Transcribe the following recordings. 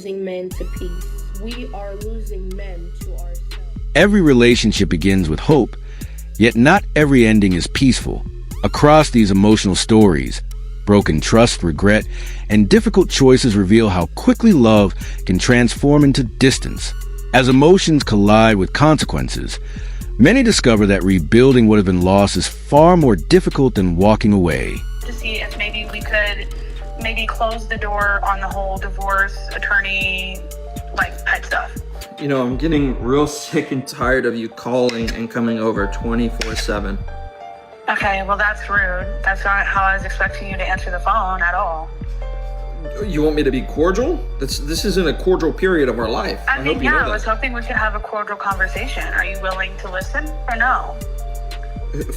losing men to peace. We are losing men to ourselves. Every relationship begins with hope, yet not every ending is peaceful. Across these emotional stories, broken trust, regret, and difficult choices reveal how quickly love can transform into distance. As emotions collide with consequences, many discover that rebuilding what has been lost is far more difficult than walking away. To see if maybe we could close the door on the whole divorce attorney type stuff. You know, I'm getting real sick and tired of you calling and coming over 24/7. Okay, well that's rude. That's not how I was expecting you to answer the phone at all. You want me to be cordial? This isn't a cordial period of our life. I mean, yeah, I was hoping we could have a cordial conversation. Are you willing to listen or no?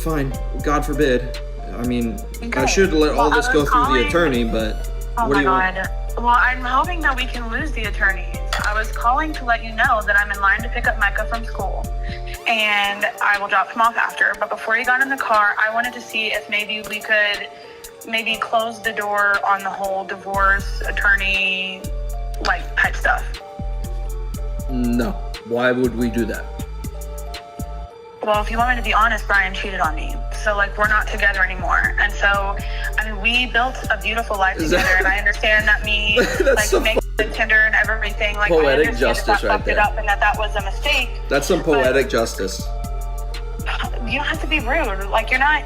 Fine. God forbid. I mean, Okay. I should let all this go through the attorney, but Oh what do my you want? God. Well, I'm hoping that we can lose the attorneys. I was calling to let you know that I'm in line to pick up Micah from school, and I will drop him off after. But before he got in the car, I wanted to see if maybe we could close the door on the whole divorce attorney type stuff. No. Why would we do that? Well, if you want me to be honest, Brian cheated on me. So we're not together anymore. And so, I mean, we built a beautiful life together, and I understand that me making the Tinder and everything, I poetic understand justice that right fucked it there. up and that was a mistake. That's some poetic justice. You don't have to be rude. You're not.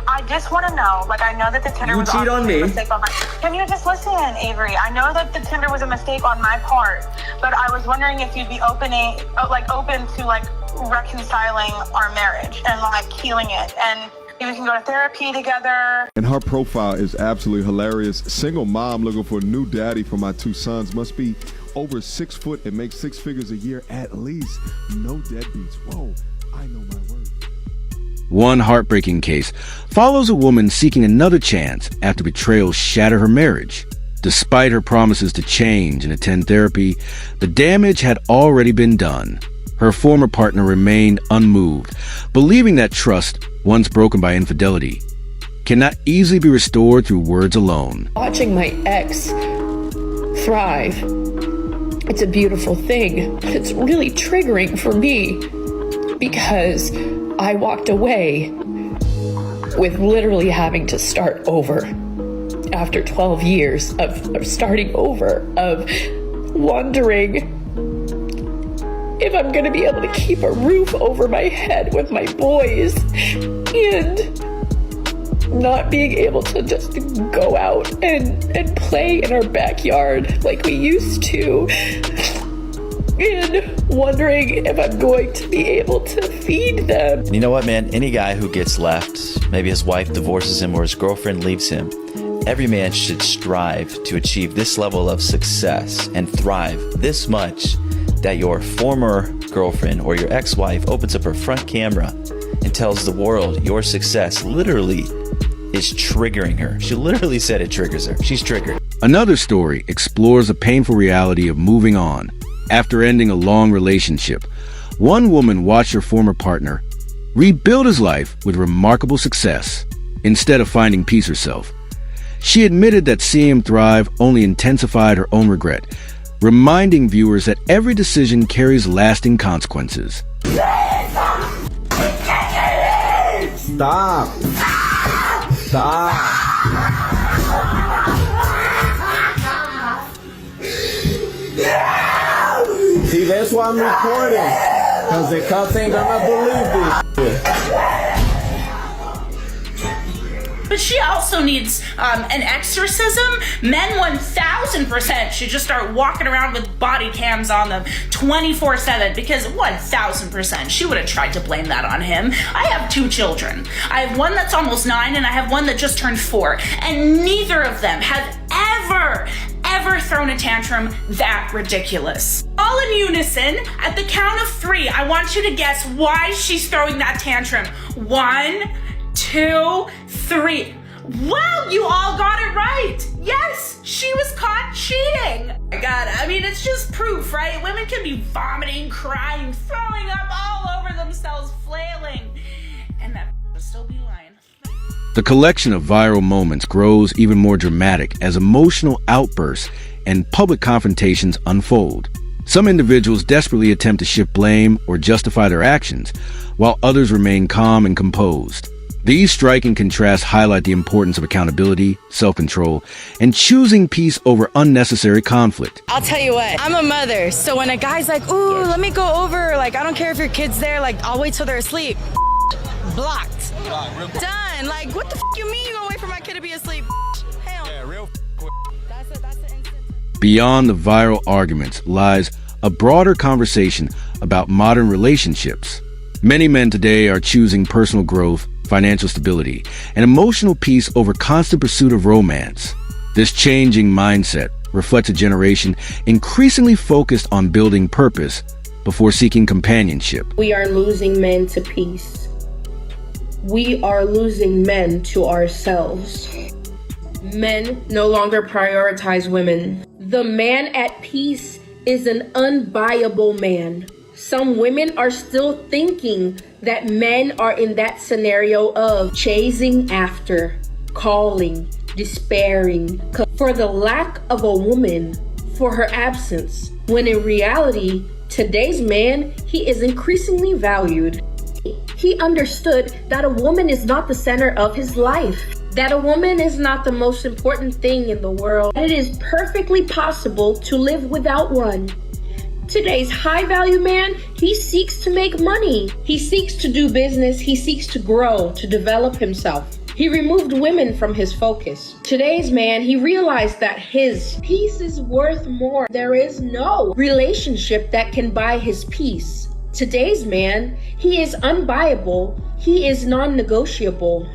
I just want to know. I know that the Tinder You was cheat on me. a mistake on my. Can you just listen, Avery? I know that the Tinder was a mistake on my part, but I was wondering if you'd be open to reconciling our marriage and healing it, and we can go to therapy together. And her profile is absolutely hilarious. Single mom looking for a new daddy for my two sons. Must be over 6 foot and make 6 figures a year at least. No deadbeats. Whoa, I know my word. One heartbreaking case follows a woman seeking another chance after betrayal shattered her marriage. Despite her promises to change and attend therapy, the damage had already been done. Her former partner remained unmoved, believing that trust, once broken by infidelity, cannot easily be restored through words alone. Watching my ex thrive, it's a beautiful thing, but it's really triggering for me because I walked away with literally having to start over after 12 years of starting over, of wondering if I'm going to be able to keep a roof over my head with my boys and not being able to just go out and play in our backyard like we used to, and wondering if I'm going to be able to feed them. You know what, man? Any guy who gets left, maybe his wife divorces him or his girlfriend leaves him, every man should strive to achieve this level of success and thrive this much that your former girlfriend or your ex-wife opens up her front camera and tells the world your success literally is triggering her. She literally said it triggers her. She's triggered. Another story explores the painful reality of moving on. After ending a long relationship, one woman watched her former partner rebuild his life with remarkable success instead of finding peace herself. She admitted that seeing him thrive only intensified her own regret, reminding viewers that every decision carries lasting consequences. Stop! See, that's why I'm recording, because the cops ain't gonna believe this shit. But she also needs an exorcism. Men 1000% should just start walking around with body cams on them 24/7, because 1000% she would have tried to blame that on him. I have 2 children. I have one that's almost 9 and I have one that just turned 4. And neither of them have ever thrown a tantrum that ridiculous. All in unison, at the count of 3, I want you to guess why she's throwing that tantrum. 1, 2, 3. Well, you all got it right. Yes, she was caught cheating. Oh my God, I mean, it's just proof, right? Women can be vomiting, crying, throwing up all over themselves, flailing, and that would still be lying. The collection of viral moments grows even more dramatic as emotional outbursts and public confrontations unfold. Some individuals desperately attempt to shift blame or justify their actions, while others remain calm and composed. These striking contrasts highlight the importance of accountability, self-control, and choosing peace over unnecessary conflict. I'll tell you what, I'm a mother, so when a guy's like, ooh, let me go over, like, I don't care if your kid's there, like, I'll wait till they're asleep. Blocked. Done. Like, what the you mean you gonna wait for my kid to be asleep? Hell. Yeah, real quick. That's an instant. Beyond the viral arguments lies a broader conversation about modern relationships. Many men today are choosing personal growth, financial stability, and emotional peace over constant pursuit of romance. This changing mindset reflects a generation increasingly focused on building purpose before seeking companionship. We are losing men to peace. We are losing men to ourselves. Men no longer prioritize women. The man at peace is an unbuyable man. Some women are still thinking that men are in that scenario of chasing after, calling, despairing for the lack of a woman, for her absence, when in reality, today's man, he is increasingly valued. He understood that a woman is not the center of his life, that a woman is not the most important thing in the world. It is perfectly possible to live without one. Today's high-value man, he seeks to make money. He seeks to do business. He seeks to grow, to develop himself. He removed women from his focus. Today's man, he realized that his peace is worth more. There is no relationship that can buy his peace. Today's man, he is unbuyable. He is non-negotiable.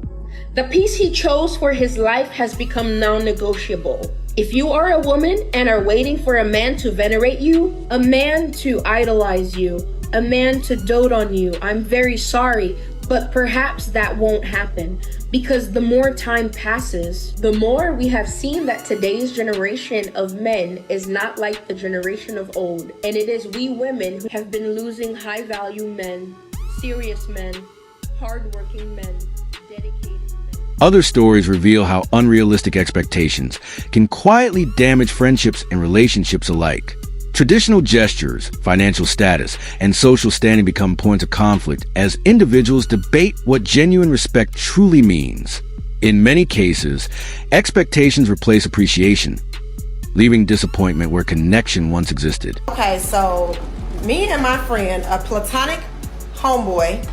The peace he chose for his life has become non-negotiable. If you are a woman and are waiting for a man to venerate you, a man to idolize you, a man to dote on you, I'm very sorry, but perhaps that won't happen, because the more time passes, the more we have seen that today's generation of men is not like the generation of old. And it is we women who have been losing high-value men, serious men, hardworking men, dedicated men. Other stories reveal how unrealistic expectations can quietly damage friendships and relationships alike. Traditional gestures, financial status, and social standing become points of conflict as individuals debate what genuine respect truly means. In many cases, expectations replace appreciation, leaving disappointment where connection once existed. Okay, so me and my friend, a platonic homeboy,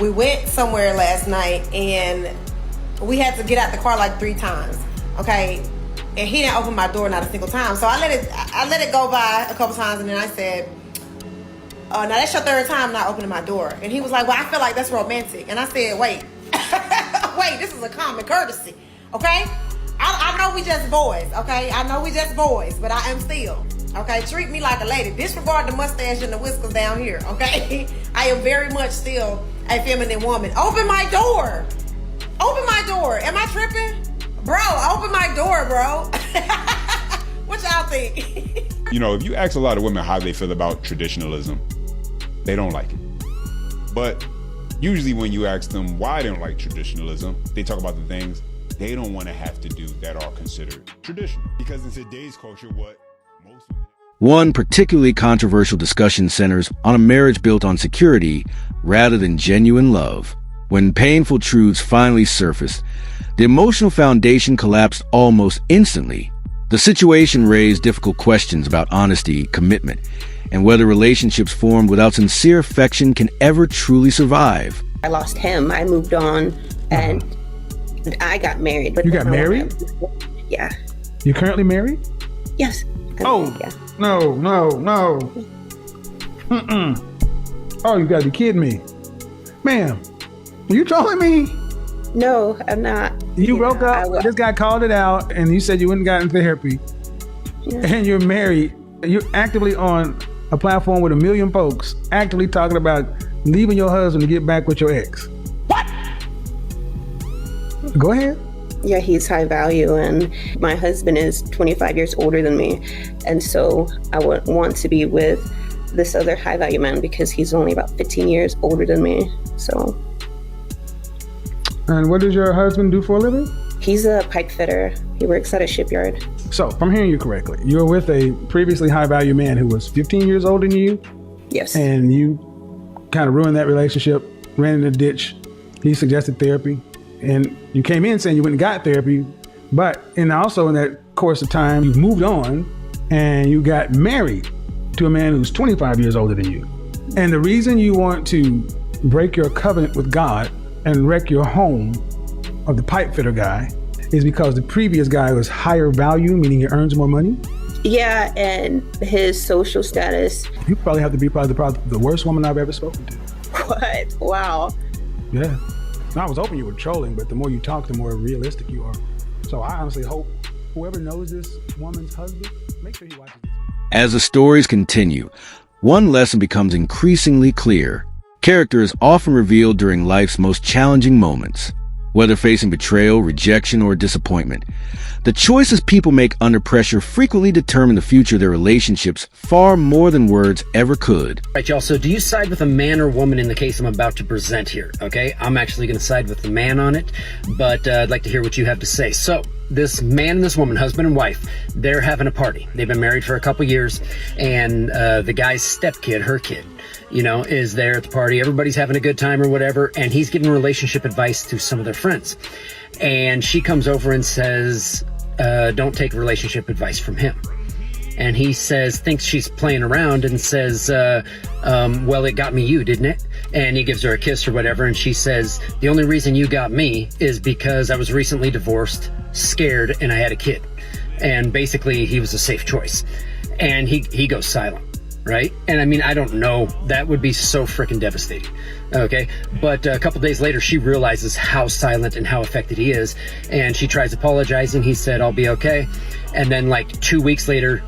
we went somewhere last night and we had to get out the car like 3 times, okay? And he didn't open my door not a single time. So I let it go by a couple times, and then I said, now that's your 3rd time not opening my door. And he was like, well, I feel like that's romantic. And I said, wait, wait, this is a common courtesy, okay? I know we just boys, okay? I know we just boys, but I am still, okay? Treat me like a lady. Disregard the mustache and the whiskers down here, okay? I am very much still a feminine woman. Open my door. Open my door. Am I tripping? Bro, open my door, bro. What y'all think? You know, if you ask a lot of women how they feel about traditionalism, they don't like it. But usually when you ask them why they don't like traditionalism, they talk about the things they don't want to have to do that are considered traditional. Because in today's culture, what most women... One particularly controversial discussion centers on a marriage built on security rather than genuine love. When painful truths finally surfaced, the emotional foundation collapsed almost instantly. The situation raised difficult questions about honesty, commitment, and whether relationships formed without sincere affection can ever truly survive. I lost him, I moved on, and I got married. But you got married? Yeah. You currently married? Yes. Oh, yeah. No. Oh, you gotta be kidding me. Ma'am, are you trolling me? No, I'm not. You broke up, this guy called it out, and you said you went and got in therapy, and you're married, and you're actively on a platform with 1 million folks, actively talking about leaving your husband to get back with your ex. What? Go ahead. Yeah, he's high value, and my husband is 25 years older than me, and so I would want to be with this other high value man because he's only about 15 years older than me, so... And what does your husband do for a living? He's a pipe fitter. He works at a shipyard. So, if I'm hearing you correctly, you were with a previously high-value man who was 15 years older than you? Yes. And you kind of ruined that relationship, ran in the ditch. He suggested therapy. And you came in saying you went and got therapy. But also in that course of time, you moved on and you got married to a man who's 25 years older than you. And the reason you want to break your covenant with God and wreck your home of the pipe fitter guy is because the previous guy was higher value, meaning he earns more money? Yeah, and his social status. You probably have to be probably the worst woman I've ever spoken to. What? Wow. Yeah. I was hoping you were trolling, but the more you talk, the more realistic you are. So I honestly hope whoever knows this woman's husband, make sure he watches this. As the stories continue, one lesson becomes increasingly clear. Character is often revealed during life's most challenging moments, whether facing betrayal, rejection, or disappointment. The choices people make under pressure frequently determine the future of their relationships far more than words ever could. Right, y'all, so do you side with a man or woman in the case I'm about to present here, okay? I'm actually going to side with the man on it, but I'd like to hear what you have to say. So, this man and this woman, husband and wife, they're having a party. They've been married for a couple years, and the guy's stepkid, her kid, is there at the party. Everybody's having a good time or whatever, and he's giving relationship advice to some of their friends. And she comes over and says, don't take relationship advice from him. And he thinks she's playing around and says, well, it got me you, didn't it? And he gives her a kiss or whatever, and she says, the only reason you got me is because I was recently divorced, scared, and I had a kid. And basically, he was a safe choice. And he goes silent. Right? And I mean, I don't know. That would be so freaking devastating. Okay. But a couple days later, she realizes how silent and how affected he is. And she tries apologizing. He said, I'll be okay. And then like 2 weeks later,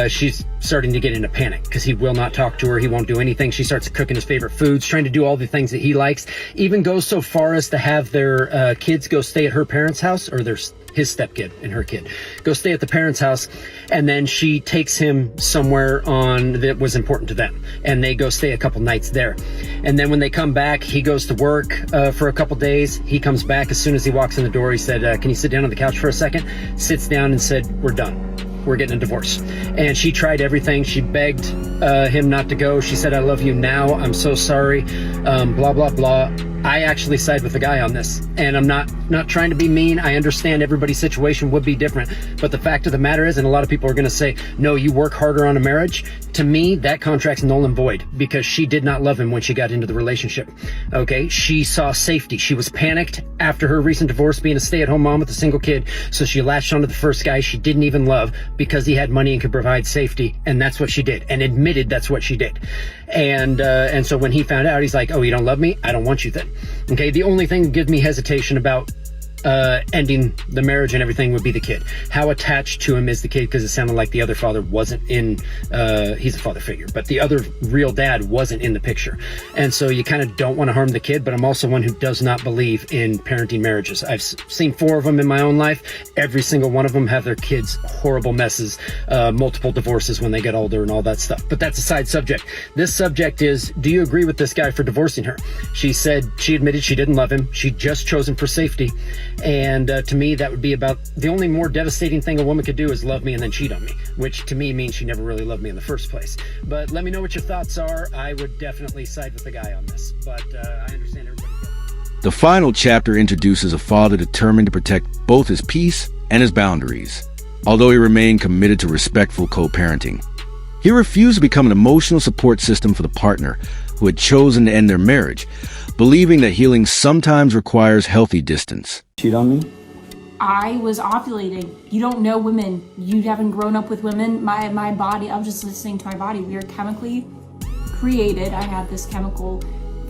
she's starting to get into panic because he will not talk to her. He won't do anything. She starts cooking his favorite foods, trying to do all the things that he likes, even goes so far as to have their kids go stay at her parents' house, or his stepkid and her kid go stay at the parents' house. And then she takes him somewhere that was important to them, and they go stay a couple nights there. And then when they come back, he goes to work for a couple days. He comes back. As soon as he walks in the door, he said, can you sit down on the couch for a second? Sits down and said, we're done. We're getting a divorce. And she tried everything. She begged him not to go. She said, I love you now. I'm so sorry. Blah, blah, blah. I actually side with the guy on this, and I'm not trying to be mean. I understand everybody's situation would be different, but the fact of the matter is, and a lot of people are going to say, no, you work harder on a marriage. To me, that contract's null and void because she did not love him when she got into the relationship. Okay, she saw safety. She was panicked after her recent divorce, being a stay-at-home mom with a single kid, so she latched onto the first guy she didn't even love because he had money and could provide safety, and that's what she did, and admitted that's what she did. And so when he found out, he's like, oh, you don't love me? I don't want you then. Okay, the only thing that gives me hesitation about ending the marriage and everything would be the kid. How attached to him is the kid? Because it sounded like the other father wasn't in, he's a father figure, but the other real dad wasn't in the picture. And so you kind of don't want to harm the kid, but I'm also one who does not believe in parenting marriages. I've seen 4 of them in my own life. Every single one of them have their kids horrible messes, multiple divorces when they get older and all that stuff. But that's a side subject. This subject is, do you agree with this guy for divorcing her? She said she admitted she didn't love him. She just chose him for safety. And to me, that would be about the only more devastating thing a woman could do is love me and then cheat on me, which to me means she never really loved me in the first place. But let me know what your thoughts are. I would definitely side with the guy on this, but I understand everybody. The final chapter introduces a father determined to protect both his peace and his boundaries, although he remained committed to respectful co-parenting. He refused to become an emotional support system for the partner who had chosen to end their marriage, believing that healing sometimes requires healthy distance. Cheat on me? I was ovulating. You don't know women. You haven't grown up with women. My body, I was just listening to my body. We are chemically created. I have this chemical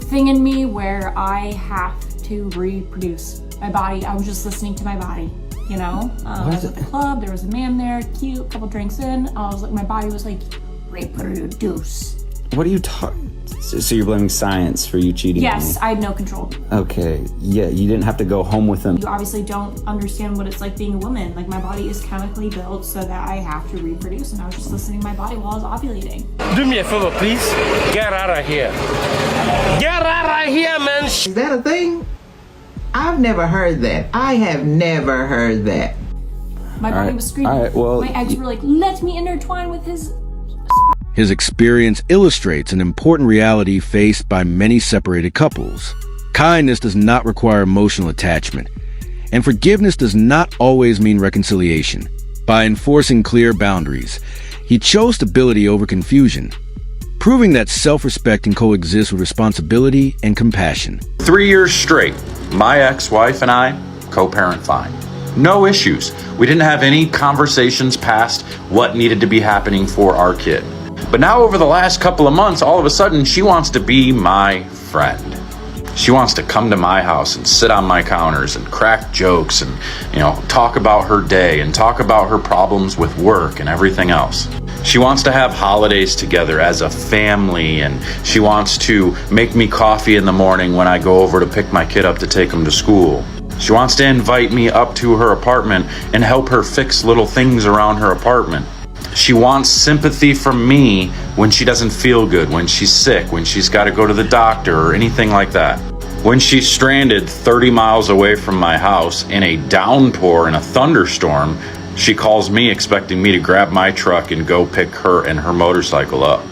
thing in me where I have to reproduce. My body, I was just listening to my body, you know? I was at the club, there was a man there, cute, a couple drinks in. I was like, my body was like, reproduce. What are you talking? So you're blaming science for you cheating? Yes, I had no control. Okay, yeah, you didn't have to go home with him. You obviously don't understand what it's like being a woman. Like, my body is chemically built so that I have to reproduce, and I was just listening to my body while I was ovulating. Do me a favor, please. Get out of here. Get out of here, man. Is that a thing? I've never heard that. I have never heard that. My body was screaming. All right, well, my ex were like, let me intertwine with his... His experience illustrates an important reality faced by many separated couples. Kindness does not require emotional attachment, and forgiveness does not always mean reconciliation. By enforcing clear boundaries, he chose stability over confusion, proving that self-respect can coexist with responsibility and compassion. 3 years straight, my ex-wife and I co-parent fine. No issues. We didn't have any conversations past what needed to be happening for our kid. But now over the last couple of months, all of a sudden, she wants to be my friend. She wants to come to my house and sit on my counters and crack jokes and, talk about her day and talk about her problems with work and everything else. She wants to have holidays together as a family, and she wants to make me coffee in the morning when I go over to pick my kid up to take him to school. She wants to invite me up to her apartment and help her fix little things around her apartment. She wants sympathy from me when she doesn't feel good, when she's sick, when she's got to go to the doctor or anything like that. When she's stranded 30 miles away from my house in a downpour and a thunderstorm, she calls me expecting me to grab my truck and go pick her and her motorcycle up.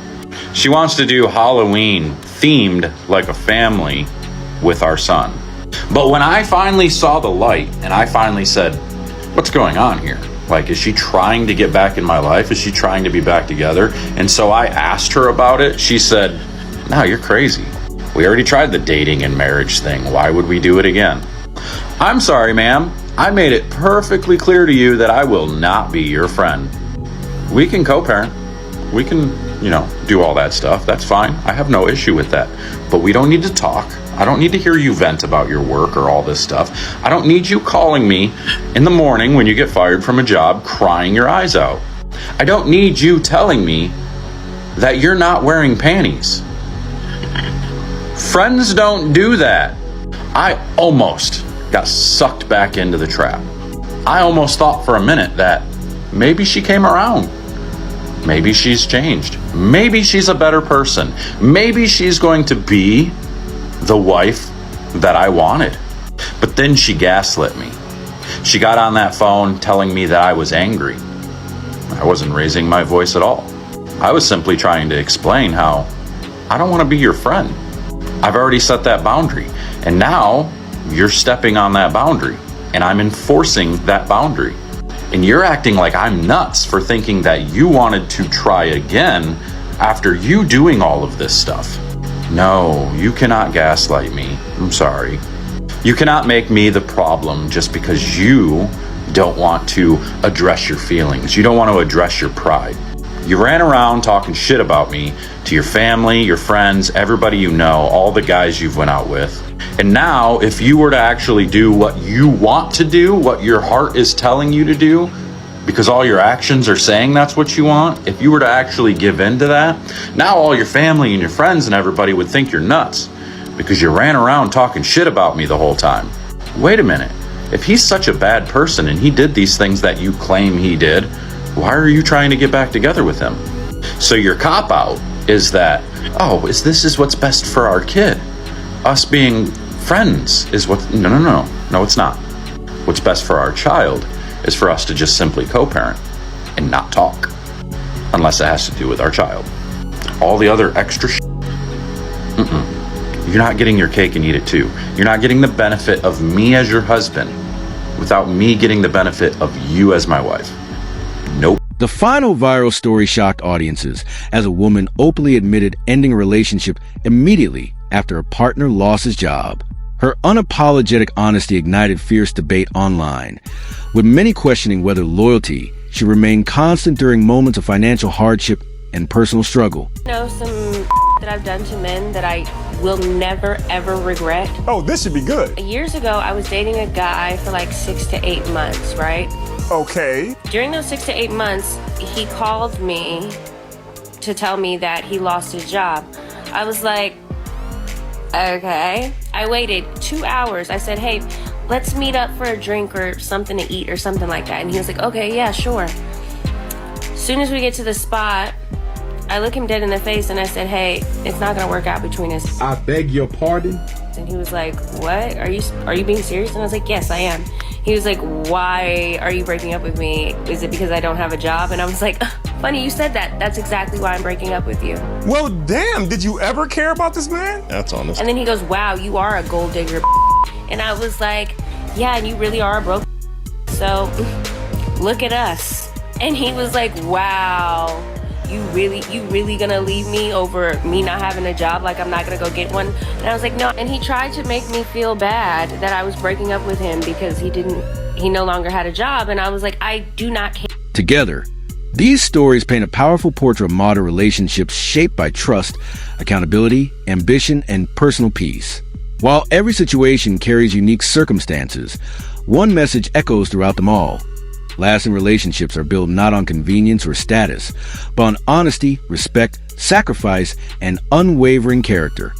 She wants to do Halloween themed like a family with our son. But when I finally saw the light and I finally said, what's going on here? Like, is she trying to get back in my life? Is she trying to be back together? And so I asked her about it. She said, no, you're crazy. We already tried the dating and marriage thing. Why would we do it again? I'm sorry, ma'am. I made it perfectly clear to you that I will not be your friend. We can co-parent. We can, do all that stuff. That's fine. I have no issue with that. But we don't need to talk. I don't need to hear you vent about your work or all this stuff. I don't need you calling me in the morning when you get fired from a job crying your eyes out. I don't need you telling me that you're not wearing panties. Friends don't do that. I almost got sucked back into the trap. I almost thought for a minute that maybe she came around. Maybe she's changed. Maybe she's a better person. Maybe she's going to be the wife that I wanted. But then she gaslit me. She got on that phone telling me that I was angry. I wasn't raising my voice at all. I was simply trying to explain how I don't want to be your friend. I've already set that boundary, and now you're stepping on that boundary, and I'm enforcing that boundary. And you're acting like I'm nuts for thinking that you wanted to try again after you doing all of this stuff. No, you cannot gaslight me. I'm sorry. You cannot make me the problem just because you don't want to address your feelings. You don't want to address your pride. You ran around talking shit about me to your family, your friends, everybody you know, all the guys you've went out with. And now, if you were to actually do what you want to do, what your heart is telling you to do, because all your actions are saying that's what you want, if you were to actually give in to that, now all your family and your friends and everybody would think you're nuts because you ran around talking shit about me the whole time. Wait a minute. If he's such a bad person and he did these things that you claim he did, why are you trying to get back together with him? So your cop-out is that, this is what's best for our kid. Us being friends is what... No, it's not. What's best for our child is for us to just simply co-parent and not talk. Unless it has to do with our child. All the other extra You're not getting your cake and eat it too. You're not getting the benefit of me as your husband without me getting the benefit of you as my wife. Nope. The final viral story shocked audiences as a woman openly admitted ending a relationship immediately after a partner lost his job. Her unapologetic honesty ignited fierce debate online, with many questioning whether loyalty should remain constant during moments of financial hardship and personal struggle. Some that I've done to men that I will never ever regret. Oh, this should be good. Years ago, I was dating a guy for like 6 to 8 months, right? Okay. During those 6 to 8 months, he called me to tell me that he lost his job. I was like, okay. I waited 2 hours. I said, hey, let's meet up for a drink or something to eat or something like that. And he was like, okay, yeah, sure. As soon as we get to the spot, I look him dead in the face and I said, hey, it's not gonna work out between us. I beg your pardon? And he was like, what? Are you being serious? And I was like, yes, I am. He was like, why are you breaking up with me? Is it because I don't have a job? And I was like, funny you said that. That's exactly why I'm breaking up with you. Well, damn, did you ever care about this man? That's honest. And then he goes, wow, you are a gold digger. And I was like, yeah, and you really are a broke. So look at us. And he was like, wow, you really gonna leave me over me not having a job? Like I'm not gonna go get one? And I was like, no. And he tried to make me feel bad that I was breaking up with him because he no longer had a job. And I was like, I do not care. Together, these stories paint a powerful portrait of modern relationships shaped by trust, accountability, ambition, and personal peace. While every situation carries unique circumstances, one message echoes throughout them all. Lasting relationships are built not on convenience or status, but on honesty, respect, sacrifice, and unwavering character.